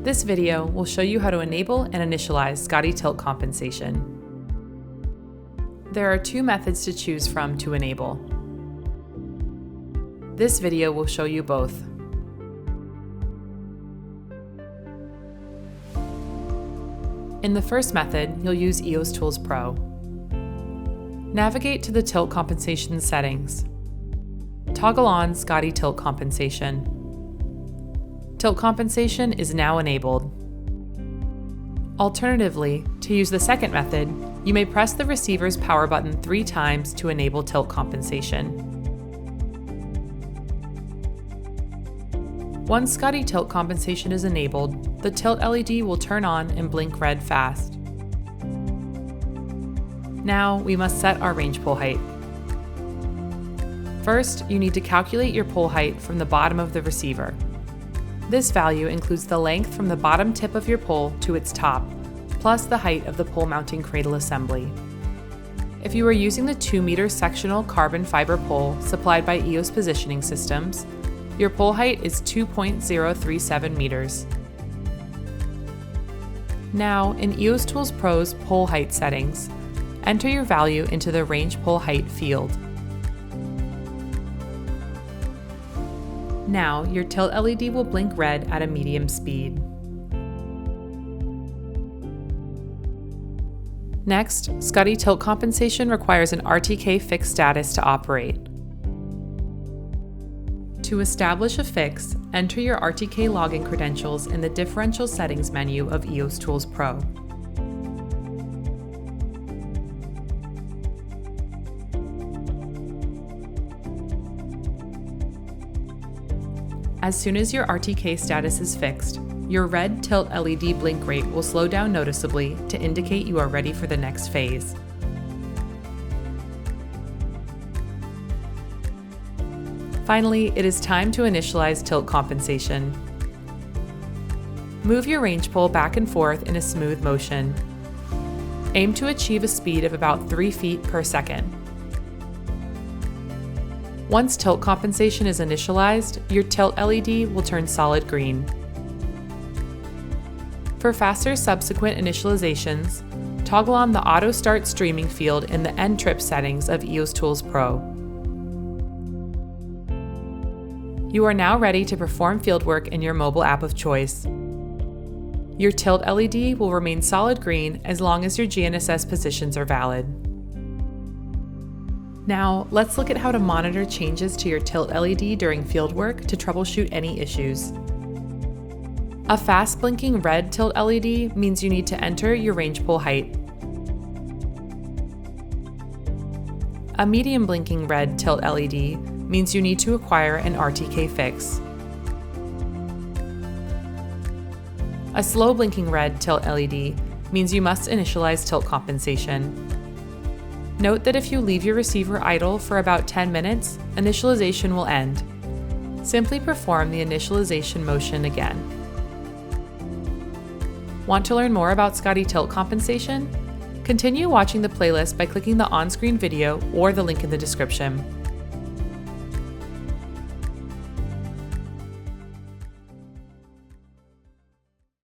This video will show you how to enable and initialize Skadi Tilt Compensation. There are two methods to choose from to enable. This video will show you both. In the first method, you'll use Eos Tools Pro. Navigate to the Tilt Compensation settings. Toggle on Skadi Tilt Compensation. Tilt Compensation is now enabled. Alternatively, to use the second method, you may press the receiver's power button 3 times to enable tilt compensation. Once Skadi Tilt Compensation is enabled, the tilt LED will turn on and blink red fast. Now we must set our range pole height. First, you need to calculate your pole height from the bottom of the receiver. This value includes the length from the bottom tip of your pole to its top, plus the height of the pole mounting cradle assembly. If you are using the 2-meter sectional carbon fiber pole supplied by Eos Positioning Systems, your pole height is 2.037 meters. Now, in Eos Tools Pro's pole height settings, enter your value into the range pole height field. Now, your tilt LED will blink red at a medium speed. Next, Skadi Tilt Compensation requires an RTK fix status to operate. To establish a fix, enter your RTK login credentials in the Differential Settings menu of Eos Tools Pro. As soon as your RTK status is fixed, your red tilt LED blink rate will slow down noticeably to indicate you are ready for the next phase. Finally, it is time to initialize tilt compensation. Move your range pole back and forth in a smooth motion. Aim to achieve a speed of about 3 feet per second. Once tilt compensation is initialized, your tilt LED will turn solid green. For faster subsequent initializations, toggle on the Auto Start Streaming field in the End Trip settings of Eos Tools Pro. You are now ready to perform fieldwork in your mobile app of choice. Your tilt LED will remain solid green as long as your GNSS positions are valid. Now, let's look at how to monitor changes to your tilt LED during fieldwork to troubleshoot any issues. A fast blinking red tilt LED means you need to enter your range pole height. A medium blinking red tilt LED means you need to acquire an RTK fix. A slow blinking red tilt LED means you must initialize tilt compensation. Note that if you leave your receiver idle for about 10 minutes, initialization will end. Simply perform the initialization motion again. Want to learn more about Skadi Tilt Compensation? Continue watching the playlist by clicking the on-screen video or the link in the description.